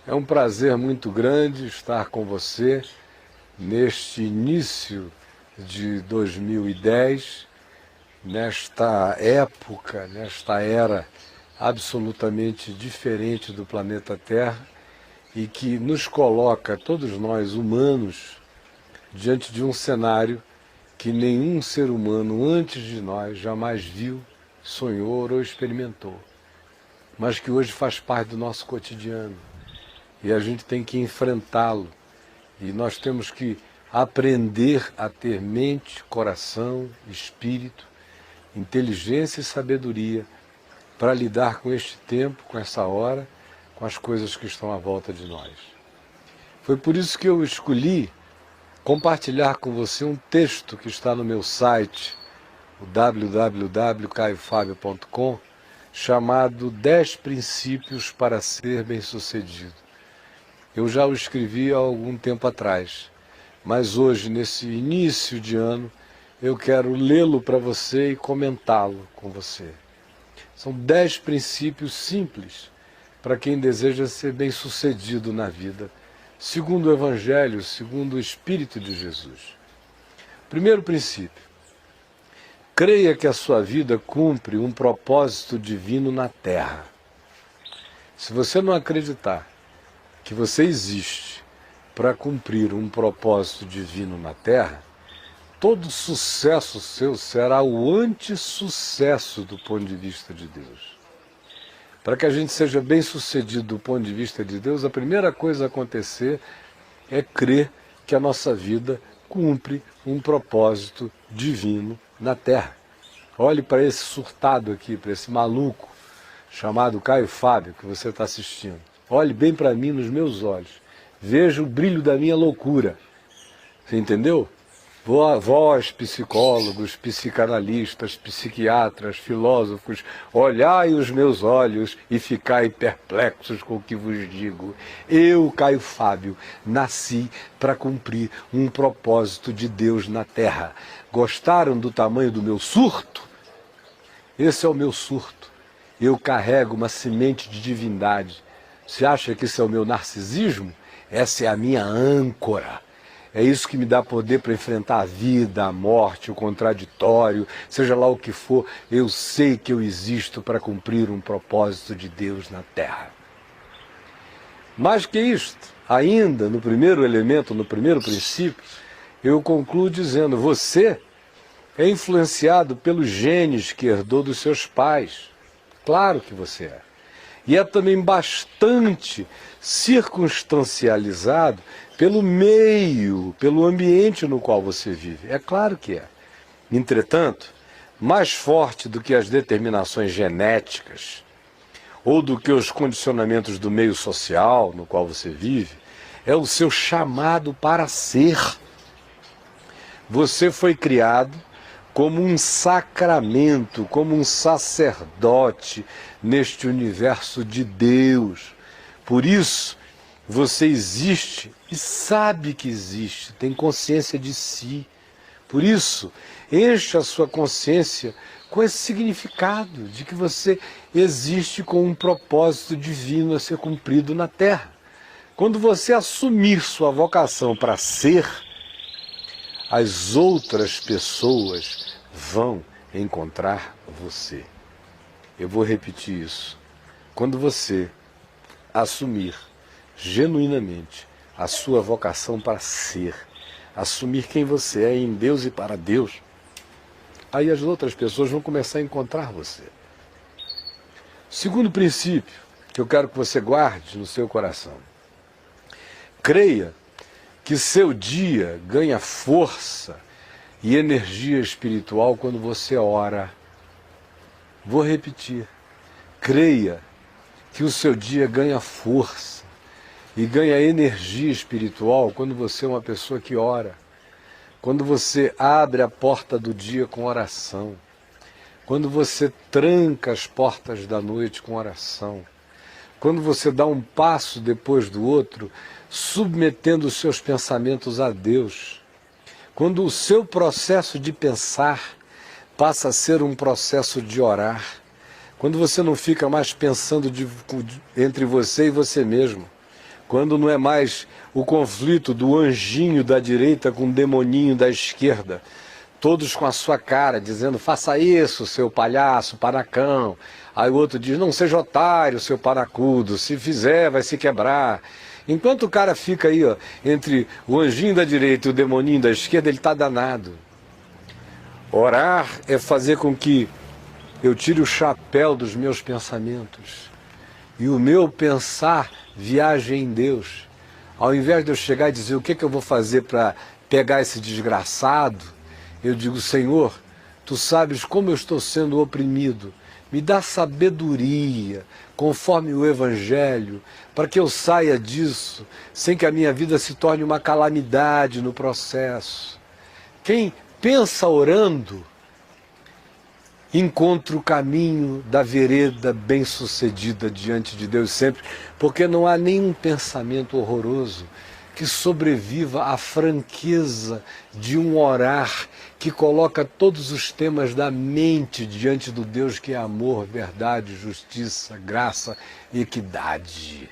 É um prazer muito grande estar com você neste início de 2010, nesta época, nesta era absolutamente diferente do planeta Terra e que nos coloca, todos nós humanos, diante de um cenário que nenhum ser humano antes de nós jamais viu, sonhou ou experimentou, mas que hoje faz parte do nosso cotidiano. E a gente tem que enfrentá-lo. E nós temos que aprender a ter mente, coração, espírito, inteligência e sabedoria para lidar com este tempo, com essa hora, com as coisas que estão à volta de nós. Foi por isso que eu escolhi compartilhar com você um texto que está no meu site, o www.caiofabio.com, chamado 10 princípios para ser bem-sucedido. Eu já o escrevi há algum tempo atrás, mas hoje, nesse início de ano, eu quero lê-lo para você e comentá-lo com você. São 10 princípios simples para quem deseja ser bem-sucedido na vida, segundo o Evangelho, segundo o Espírito de Jesus. Primeiro princípio: creia que a sua vida cumpre um propósito divino na Terra. Se você não acreditar que você existe para cumprir um propósito divino na Terra, todo sucesso seu será o anti-sucesso do ponto de vista de Deus. Para que a gente seja bem-sucedido do ponto de vista de Deus, a primeira coisa a acontecer é crer que a nossa vida cumpre um propósito divino na Terra. Olhe para esse surtado aqui, para esse maluco chamado Caio Fábio que você está assistindo. Olhe bem para mim nos meus olhos. Veja o brilho da minha loucura. Você entendeu? Vós, psicólogos, psicanalistas, psiquiatras, filósofos, olhai os meus olhos e ficai perplexos com o que vos digo. Eu, Caio Fábio, nasci para cumprir um propósito de Deus na Terra. Gostaram do tamanho do meu surto? Esse é o meu surto. Eu carrego uma semente de divindade. Você acha que isso é o meu narcisismo? Essa é a minha âncora. É isso que me dá poder para enfrentar a vida, a morte, o contraditório, seja lá o que for. Eu sei que eu existo para cumprir um propósito de Deus na Terra. Mais que isto, ainda no primeiro elemento, no primeiro princípio, eu concluo dizendo: você é influenciado pelos genes que herdou dos seus pais. Claro que você é. E é também bastante circunstancializado pelo meio, pelo ambiente no qual você vive. É claro que é. Entretanto, mais forte do que as determinações genéticas ou do que os condicionamentos do meio social no qual você vive, é o seu chamado para ser. Você foi criado como um sacramento, como um sacerdote neste universo de Deus. Por isso, você existe e sabe que existe, tem consciência de si. Por isso, enche a sua consciência com esse significado de que você existe com um propósito divino a ser cumprido na Terra. Quando você assumir sua vocação para ser, as outras pessoas vão encontrar você. Eu vou repetir isso. Quando você assumir genuinamente a sua vocação para ser, assumir quem você é em Deus e para Deus, aí as outras pessoas vão começar a encontrar você. Segundo princípio que eu quero que você guarde no seu coração: creia que seu dia ganha força e energia espiritual quando você ora. Vou repetir. Creia que o seu dia ganha força e ganha energia espiritual quando você é uma pessoa que ora. Quando você abre a porta do dia com oração. Quando você tranca as portas da noite com oração. Quando você dá um passo depois do outro, submetendo os seus pensamentos a Deus. Quando o seu processo de pensar passa a ser um processo de orar. Quando você não fica mais pensando entre você e você mesmo. quando não é mais o conflito do anjinho da direita com o demoninho da esquerda, todos com a sua cara, dizendo, faça isso, seu palhaço, panacão. Aí o outro diz, não seja otário, seu paracudo, se fizer vai se quebrar. Enquanto o cara fica aí, ó, entre o anjinho da direita e o demoninho da esquerda, ele está danado. Orar é fazer com que eu tire o chapéu dos meus pensamentos e o meu pensar viaje em Deus. Ao invés de eu chegar e dizer o que eu vou fazer para pegar esse desgraçado, eu digo, Senhor, Tu sabes como eu estou sendo oprimido. Me dá sabedoria, conforme o Evangelho, para que eu saia disso, sem que a minha vida se torne uma calamidade no processo. Quem pensa orando, encontra o caminho da vereda bem-sucedida diante de Deus sempre, porque não há nenhum pensamento horroroso que sobreviva à franqueza de um orar que coloca todos os temas da mente diante do Deus que é amor, verdade, justiça, graça e equidade.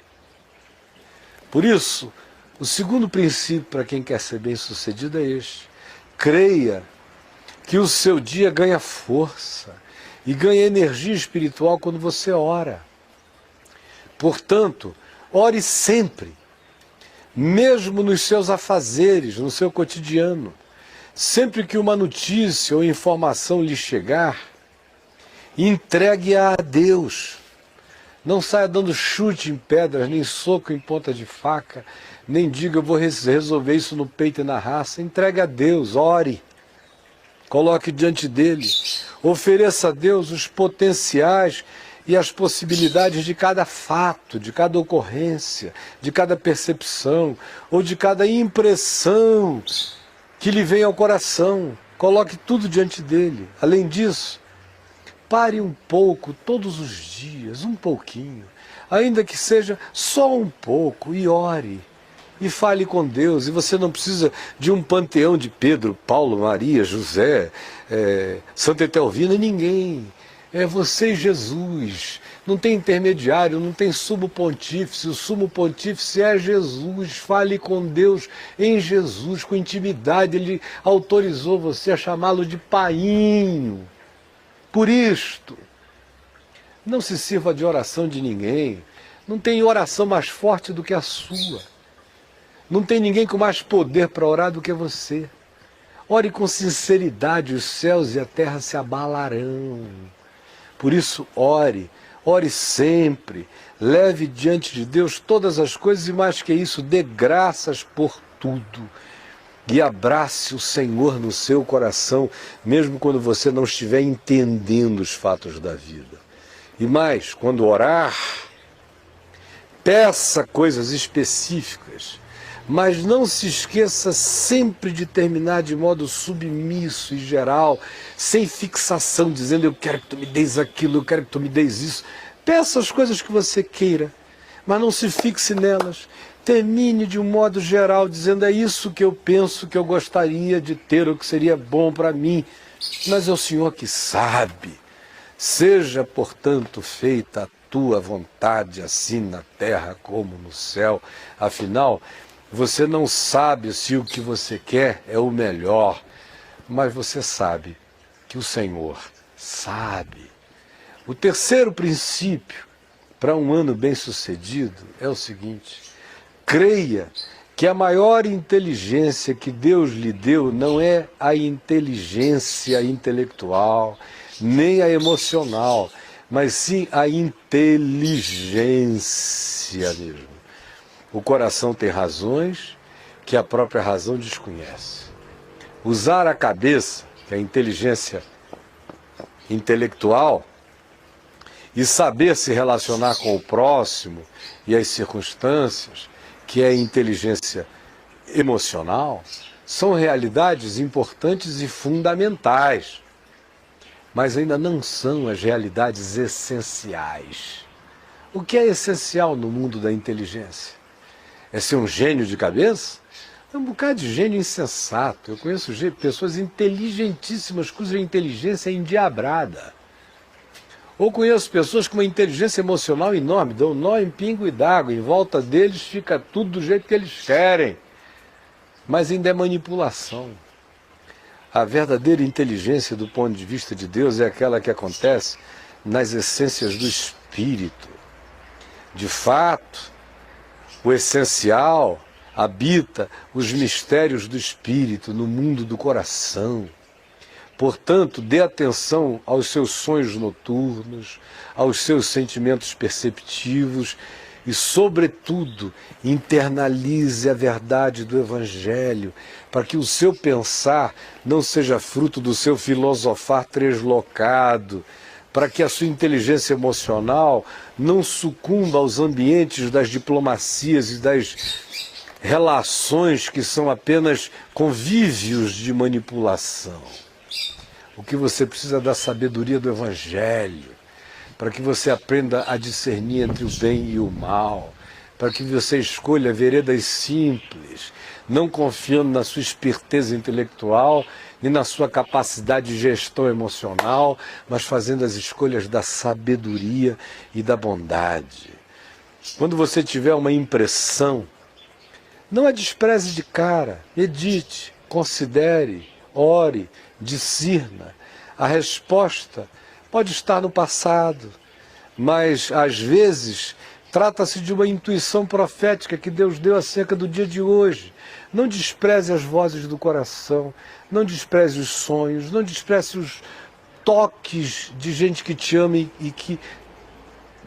Por isso, o segundo princípio para quem quer ser bem-sucedido é este: creia que o seu dia ganha força e ganha energia espiritual quando você ora. Portanto, ore sempre, mesmo nos seus afazeres, no seu cotidiano. Sempre que uma notícia ou informação lhe chegar, entregue-a a Deus. Não saia dando chute em pedras, nem soco em ponta de faca, nem diga eu vou resolver isso no peito e na raça. Entregue a Deus, ore. Coloque diante dele, ofereça a Deus os potenciais e as possibilidades de cada fato, de cada ocorrência, de cada percepção ou de cada impressão que lhe vem ao coração. Coloque tudo diante dele. Além disso, pare um pouco todos os dias, um pouquinho, ainda que seja só um pouco, e ore. E fale com Deus, e você não precisa de um panteão de Pedro, Paulo, Maria, José, Santa Etelvina, ninguém. É você e Jesus. Não tem intermediário, não tem sumo pontífice. O sumo pontífice é Jesus. Fale com Deus em Jesus, com intimidade. Ele autorizou você a chamá-lo de painho. Por isto, não se sirva de oração de ninguém. Não tem oração mais forte do que a sua. Não tem ninguém com mais poder para orar do que você. Ore com sinceridade, os céus e a terra se abalarão. Por isso, ore sempre, leve diante de Deus todas as coisas e mais que isso, dê graças por tudo. E abrace o Senhor no seu coração, mesmo quando você não estiver entendendo os fatos da vida. E mais, quando orar, peça coisas específicas, mas não se esqueça sempre de terminar de modo submisso e geral, sem fixação, dizendo eu quero que tu me deis aquilo, eu quero que tu me deis isso. Peça as coisas que você queira, mas não se fixe nelas. Termine de um modo geral, dizendo é isso que eu penso que eu gostaria de ter, ou que seria bom para mim, mas é o Senhor que sabe. Seja, portanto, feita a tua vontade, assim na terra como no céu. Afinal, você não sabe se o que você quer é o melhor, mas você sabe que o Senhor sabe. O terceiro princípio para um ano bem-sucedido é o seguinte: creia que a maior inteligência que Deus lhe deu não é a inteligência intelectual, nem a emocional, mas sim a inteligência mesmo. O coração tem razões que a própria razão desconhece. Usar a cabeça, que é a inteligência intelectual, e saber se relacionar com o próximo e as circunstâncias, que é a inteligência emocional, são realidades importantes e fundamentais, mas ainda não são as realidades essenciais. O que é essencial no mundo da inteligência? É ser um gênio de cabeça? É um bocado de gênio insensato. Eu conheço pessoas inteligentíssimas cuja inteligência é endiabrada. Ou conheço pessoas com uma inteligência emocional enorme, dão nó em pingo e d'água, em volta deles fica tudo do jeito que eles querem. Mas ainda é manipulação. A verdadeira inteligência do ponto de vista de Deus é aquela que acontece nas essências do Espírito. De fato, o essencial habita os mistérios do Espírito no mundo do coração. Portanto, dê atenção aos seus sonhos noturnos, aos seus sentimentos perceptivos e, sobretudo, internalize a verdade do Evangelho, para que o seu pensar não seja fruto do seu filosofar translocado, para que a sua inteligência emocional não sucumba aos ambientes das diplomacias e das relações que são apenas convívios de manipulação. O que você precisa é da sabedoria do Evangelho, para que você aprenda a discernir entre o bem e o mal, para que você escolha veredas simples, não confiando na sua esperteza intelectual, nem na sua capacidade de gestão emocional, mas fazendo as escolhas da sabedoria e da bondade. Quando você tiver uma impressão, não a despreze de cara, medite, considere, ore, discirna. A resposta pode estar no passado, mas às vezes trata-se de uma intuição profética que Deus deu acerca do dia de hoje. Não despreze as vozes do coração, não despreze os sonhos, não despreze os toques de gente que te ama e que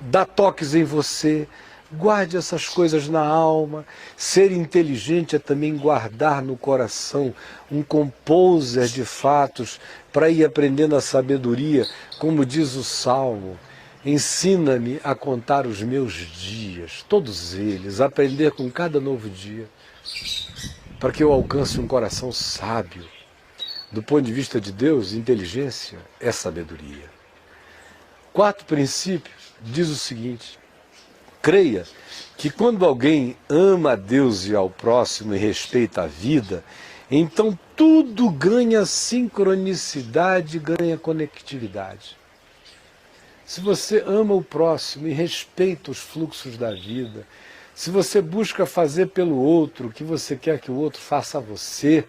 dá toques em você. Guarde essas coisas na alma. Ser inteligente é também guardar no coração um composer de fatos para ir aprendendo a sabedoria, como diz o Salmo. Ensina-me a contar os meus dias, todos eles, aprender com cada novo dia, para que eu alcance um coração sábio. Do ponto de vista de Deus, inteligência é sabedoria. Quarto princípio diz o seguinte: creia que quando alguém ama a Deus e ao próximo e respeita a vida, então tudo ganha sincronicidade, ganha conectividade. Se você ama o próximo e respeita os fluxos da vida, se você busca fazer pelo outro o que você quer que o outro faça a você,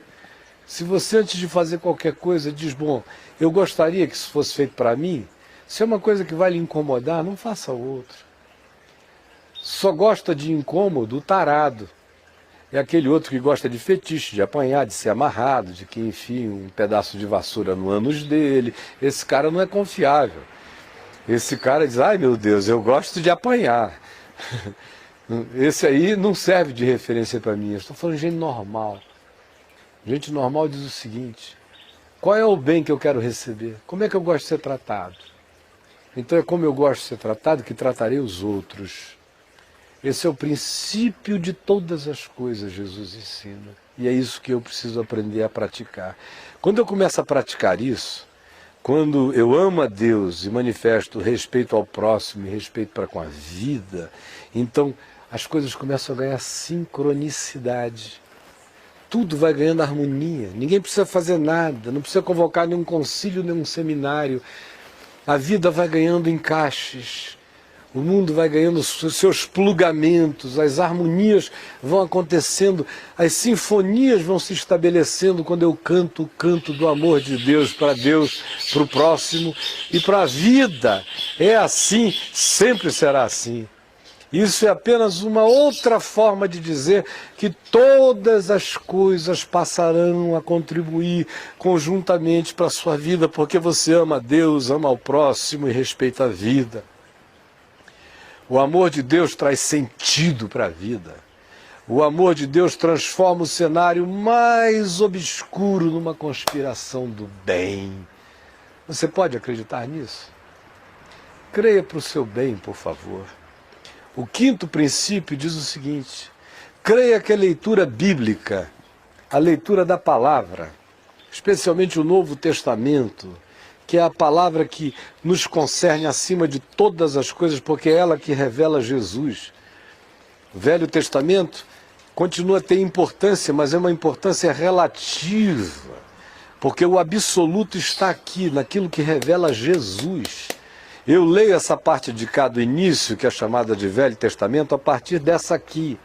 se você antes de fazer qualquer coisa diz, bom, eu gostaria que isso fosse feito para mim, se é uma coisa que vai lhe incomodar, não faça ao outro. Só gosta de incômodo o tarado. É aquele outro que gosta de fetiche, de apanhar, de ser amarrado, de que enfie um pedaço de vassoura no ânus dele. Esse cara não é confiável. Esse cara diz, ai meu Deus, eu gosto de apanhar. Esse aí não serve de referência para mim. Eu estou falando de gente normal. Gente normal diz o seguinte: qual é o bem que eu quero receber? Como é que eu gosto de ser tratado? Então é como eu gosto de ser tratado que tratarei os outros. Esse é o princípio de todas as coisas, Jesus ensina. E é isso que eu preciso aprender a praticar. Quando eu começo a praticar isso, quando eu amo a Deus e manifesto respeito ao próximo e respeito para com a vida, então as coisas começam a ganhar sincronicidade. Tudo vai ganhando harmonia. Ninguém precisa fazer nada, não precisa convocar nenhum concílio, nenhum seminário. A vida vai ganhando encaixes. O mundo vai ganhando os seus plugamentos, as harmonias vão acontecendo, as sinfonias vão se estabelecendo quando eu canto o canto do amor de Deus, para o próximo e para a vida. É assim, sempre será assim. Isso é apenas uma outra forma de dizer que todas as coisas passarão a contribuir conjuntamente para a sua vida, porque você ama a Deus, ama ao próximo e respeita a vida. O amor de Deus traz sentido para a vida. O amor de Deus transforma o cenário mais obscuro numa conspiração do bem. Você pode acreditar nisso? Creia para o seu bem, por favor. O quinto princípio diz o seguinte: creia que a leitura bíblica, a leitura da palavra, especialmente o Novo Testamento, que é a palavra que nos concerne acima de todas as coisas, porque é ela que revela Jesus. O Velho Testamento continua a ter importância, mas é uma importância relativa, porque o absoluto está aqui, naquilo que revela Jesus. Eu leio essa parte de cá do início, que é chamada de Velho Testamento, a partir dessa aqui.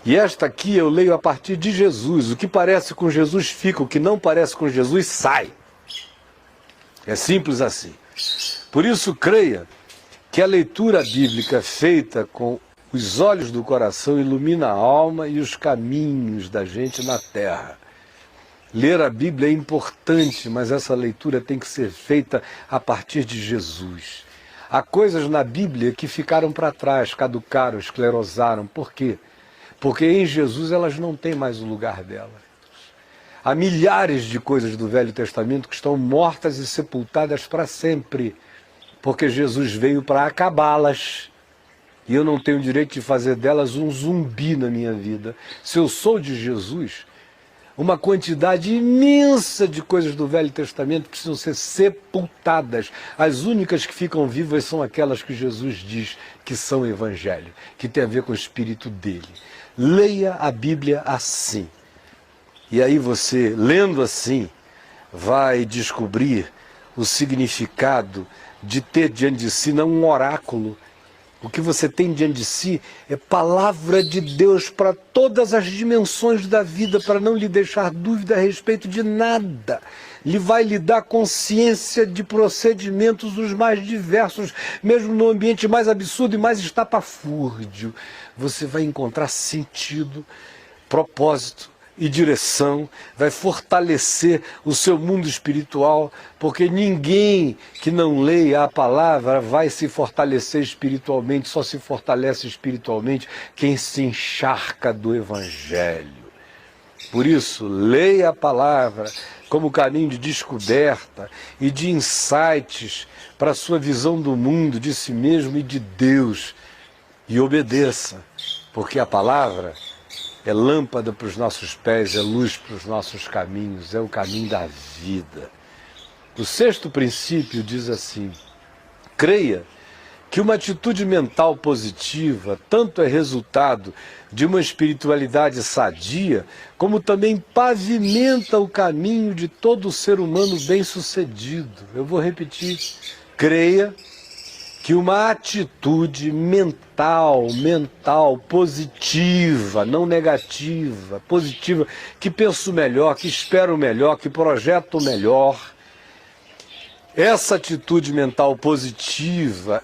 E esta aqui eu leio a partir de Jesus. O que parece com Jesus fica, o que não parece com Jesus sai. É simples assim. Por isso, creia que a leitura bíblica feita com os olhos do coração ilumina a alma e os caminhos da gente na terra. Ler a Bíblia é importante, mas essa leitura tem que ser feita a partir de Jesus. Há coisas na Bíblia que ficaram para trás, caducaram, esclerosaram. Por quê? Porque em Jesus elas não têm mais o lugar delas. Há milhares de coisas do Velho Testamento que estão mortas e sepultadas para sempre, porque Jesus veio para acabá-las. E eu não tenho o direito de fazer delas um zumbi na minha vida. Se eu sou de Jesus, uma quantidade imensa de coisas do Velho Testamento precisam ser sepultadas. As únicas que ficam vivas são aquelas que Jesus diz que são Evangelho, que tem a ver com o Espírito dele. Leia a Bíblia assim. E aí você, lendo assim, vai descobrir o significado de ter diante de si não um oráculo. O que você tem diante de si é palavra de Deus para todas as dimensões da vida, para não lhe deixar dúvida a respeito de nada. Ele vai lhe dar consciência de procedimentos os mais diversos, mesmo no ambiente mais absurdo e mais estapafúrdio. Você vai encontrar sentido, propósito e direção, vai fortalecer o seu mundo espiritual, porque ninguém que não leia a palavra vai se fortalecer espiritualmente, só se fortalece espiritualmente quem se encharca do Evangelho. Por isso, leia a palavra como caminho de descoberta e de insights para a sua visão do mundo, de si mesmo e de Deus, e obedeça, porque a palavra é lâmpada para os nossos pés, é luz para os nossos caminhos, é o caminho da vida. O sexto princípio diz assim: creia que uma atitude mental positiva tanto é resultado de uma espiritualidade sadia, como também pavimenta o caminho de todo ser humano bem-sucedido. Eu vou repetir: creia que uma atitude mental positiva, não negativa, positiva, que pensa o melhor, que espera o melhor, que projeta o melhor. Essa atitude mental positiva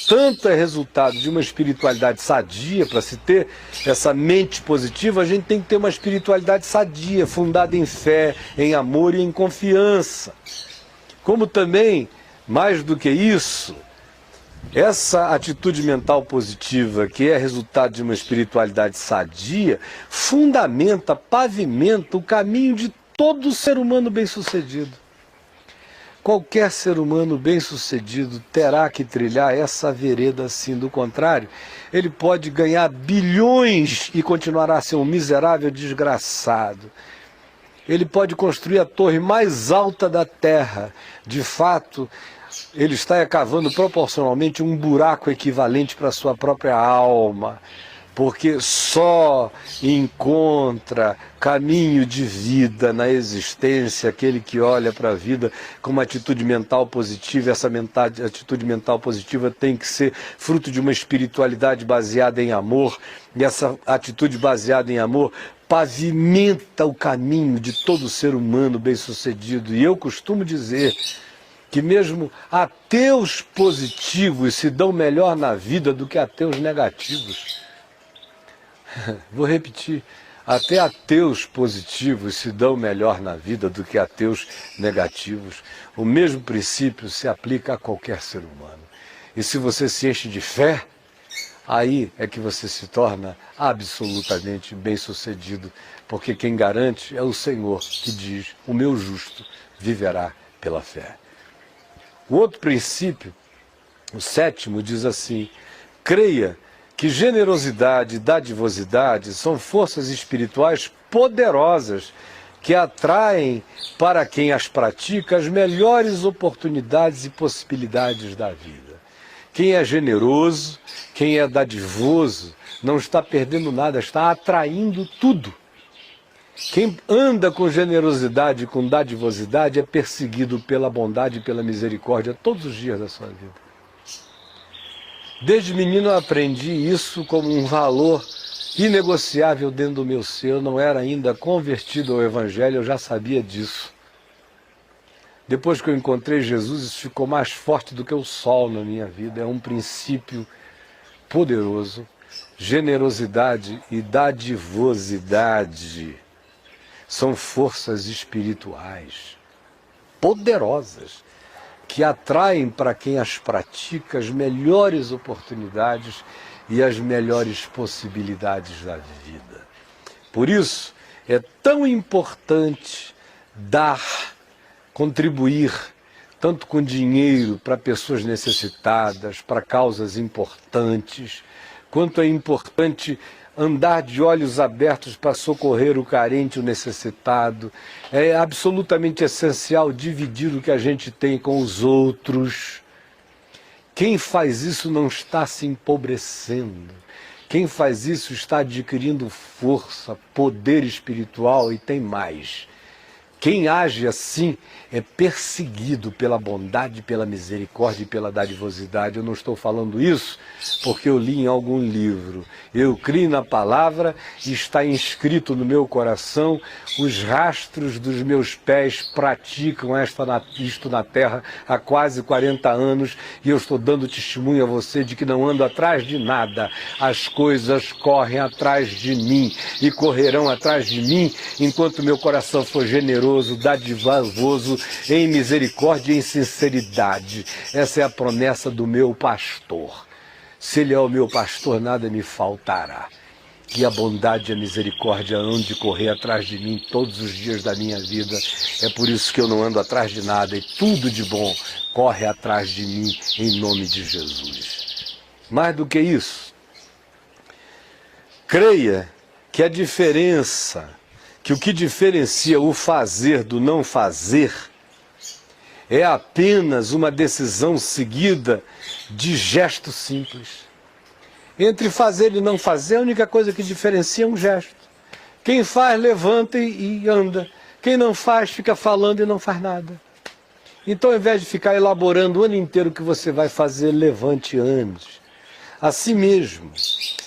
tanto é resultado de uma espiritualidade sadia. Para se ter essa mente positiva, a gente tem que ter uma espiritualidade sadia, fundada em fé, em amor e em confiança. Como também, mais do que isso, essa atitude mental positiva, que é resultado de uma espiritualidade sadia, fundamenta, pavimenta o caminho de todo ser humano bem-sucedido. Qualquer ser humano bem-sucedido terá que trilhar essa vereda assim. Do contrário, ele pode ganhar bilhões e continuará a ser um miserável desgraçado. Ele pode construir a torre mais alta da terra. De fato, ele está cavando proporcionalmente um buraco equivalente para a sua própria alma, porque só encontra caminho de vida na existência aquele que olha para a vida com uma atitude mental positiva. Essa atitude mental positiva tem que ser fruto de uma espiritualidade baseada em amor, e essa atitude baseada em amor pavimenta o caminho de todo ser humano bem-sucedido. E eu costumo dizer que mesmo ateus positivos se dão melhor na vida do que ateus negativos. Vou repetir: até ateus positivos se dão melhor na vida do que ateus negativos. O mesmo princípio se aplica a qualquer ser humano. E se você se enche de fé, aí é que você se torna absolutamente bem-sucedido, porque quem garante é o Senhor, que diz: o meu justo viverá pela fé. O outro princípio, o sétimo, diz assim: creia que generosidade e dadivosidade são forças espirituais poderosas que atraem para quem as pratica as melhores oportunidades e possibilidades da vida. Quem é generoso, quem é dadivoso, não está perdendo nada, está atraindo tudo. Quem anda com generosidade e com dadivosidade é perseguido pela bondade e pela misericórdia todos os dias da sua vida. Desde menino eu aprendi isso como um valor inegociável dentro do meu ser. Eu não era ainda convertido ao Evangelho, eu já sabia disso. Depois que eu encontrei Jesus, isso ficou mais forte do que o sol na minha vida. É um princípio poderoso. Generosidade e dadivosidade são forças espirituais poderosas que atraem para quem as pratica as melhores oportunidades e as melhores possibilidades da vida. Por isso, é tão importante dar, contribuir, tanto com dinheiro para pessoas necessitadas, para causas importantes, quanto é importante andar de olhos abertos para socorrer o carente, o necessitado. É absolutamente essencial dividir o que a gente tem com os outros. Quem faz isso não está se empobrecendo. Quem faz isso está adquirindo força, poder espiritual e tem mais. Quem age assim é perseguido pela bondade, pela misericórdia e pela dadivosidade. Eu não estou falando isso porque eu li em algum livro. Eu creio na palavra e está inscrito no meu coração. Os rastros dos meus pés praticam isto na terra há quase 40 anos e eu estou dando testemunho a você de que não ando atrás de nada. As coisas correm atrás de mim e correrão atrás de mim enquanto meu coração for generoso, dadivoso, em misericórdia e em sinceridade. Essa é a promessa do meu pastor. Se ele é o meu pastor, nada me faltará. Que a bondade e a misericórdia hão de correr atrás de mim todos os dias da minha vida. É por isso que eu não ando atrás de nada e tudo de bom corre atrás de mim em nome de Jesus. Mais do que isso, creia que a diferença, que o que diferencia o fazer do não fazer é apenas uma decisão seguida de gesto simples. Entre fazer e não fazer, a única coisa que diferencia é um gesto. Quem faz, levanta e anda. Quem não faz, fica falando e não faz nada. Então, ao invés de ficar elaborando o ano inteiro o que você vai fazer, levante antes. Assim mesmo,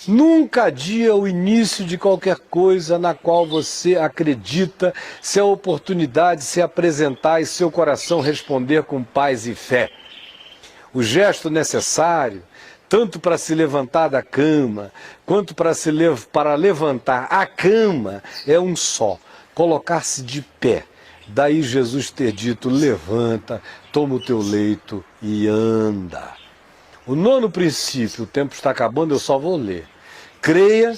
nunca adia o início de qualquer coisa na qual você acredita, se a oportunidade se apresentar e seu coração responder com paz e fé. O gesto necessário, tanto para se levantar da cama, quanto para levantar a cama, é um só, colocar-se de pé. Daí Jesus ter dito, levanta, toma o teu leito e anda. O nono princípio, o tempo está acabando, eu só vou ler. Creia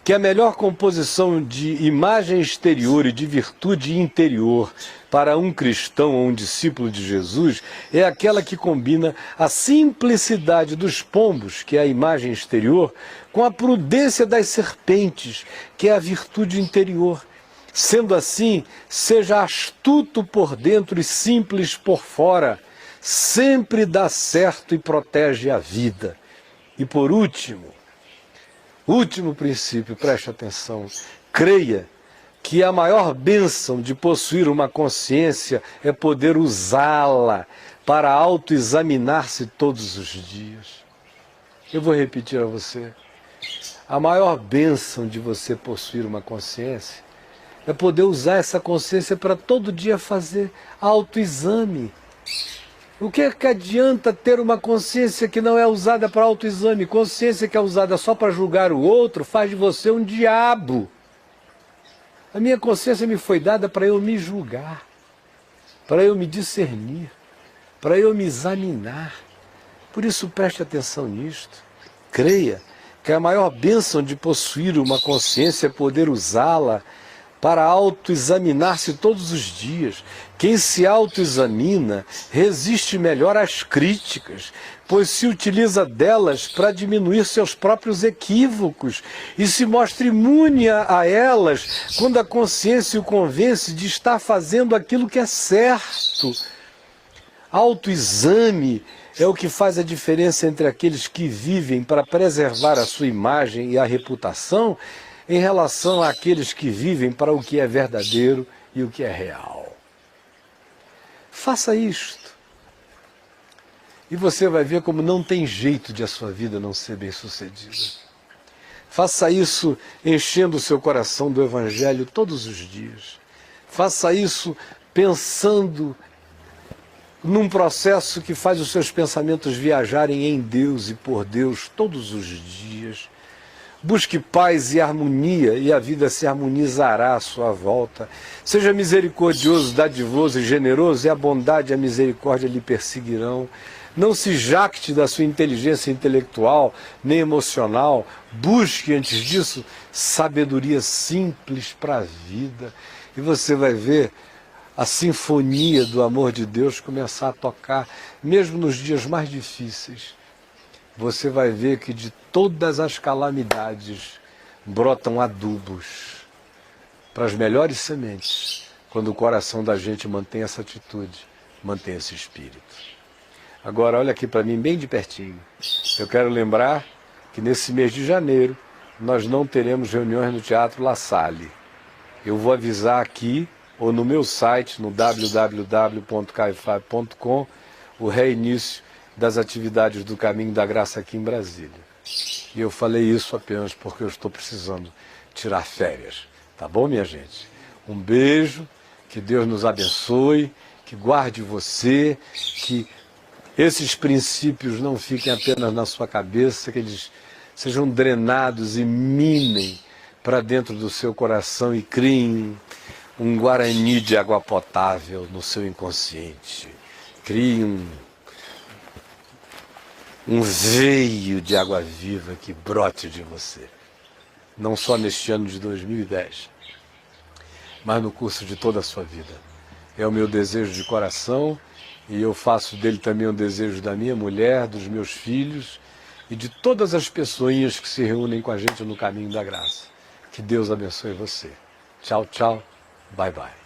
que a melhor composição de imagem exterior e de virtude interior para um cristão ou um discípulo de Jesus é aquela que combina a simplicidade dos pombos, que é a imagem exterior, com a prudência das serpentes, que é a virtude interior. Sendo assim, seja astuto por dentro e simples por fora, sempre dá certo e protege a vida. E por último princípio, preste atenção, creia que a maior bênção de possuir uma consciência é poder usá-la para autoexaminar-se todos os dias. Eu vou repetir a você, a maior bênção de você possuir uma consciência é poder usar essa consciência para todo dia fazer autoexame. O que é que adianta ter uma consciência que não é usada para autoexame? Consciência que é usada só para julgar o outro faz de você um diabo. A minha consciência me foi dada para eu me julgar, para eu me discernir, para eu me examinar. Por isso preste atenção nisto. Creia que a maior bênção de possuir uma consciência é poder usá-la para autoexaminar-se todos os dias. Quem se autoexamina resiste melhor às críticas, pois se utiliza delas para diminuir seus próprios equívocos e se mostra imune a elas quando a consciência o convence de estar fazendo aquilo que é certo. Autoexame é o que faz a diferença entre aqueles que vivem para preservar a sua imagem e a reputação em relação àqueles que vivem para o que é verdadeiro e o que é real. Faça isto. E você vai ver como não tem jeito de a sua vida não ser bem-sucedida. Faça isso enchendo o seu coração do Evangelho todos os dias. Faça isso pensando num processo que faz os seus pensamentos viajarem em Deus e por Deus todos os dias. Busque paz e harmonia e a vida se harmonizará à sua volta. Seja misericordioso, dadivoso e generoso e a bondade e a misericórdia lhe perseguirão. Não se jacte da sua inteligência intelectual nem emocional. Busque, antes disso, sabedoria simples para a vida. E você vai ver a sinfonia do amor de Deus começar a tocar, mesmo nos dias mais difíceis. Você vai ver que de todas as calamidades brotam adubos para as melhores sementes, quando o coração da gente mantém essa atitude, mantém esse espírito. Agora, olha aqui para mim, bem de pertinho. Eu quero lembrar que nesse mês de janeiro nós não teremos reuniões no Teatro La Salle. Eu vou avisar aqui, ou no meu site, no www.caifab.com, o reinício das atividades do Caminho da Graça aqui em Brasília. E eu falei isso apenas porque eu estou precisando tirar férias. Tá bom, minha gente? Um beijo, que Deus nos abençoe, que guarde você, que esses princípios não fiquem apenas na sua cabeça, que eles sejam drenados e minem para dentro do seu coração e criem um guarani de água potável no seu inconsciente. Criem um veio de água viva que brote de você. Não só neste ano de 2010, mas no curso de toda a sua vida. É o meu desejo de coração. E eu faço dele também um desejo da minha mulher, dos meus filhos e de todas as pessoinhas que se reúnem com a gente no Caminho da Graça. Que Deus abençoe você. Tchau, tchau. Bye, bye.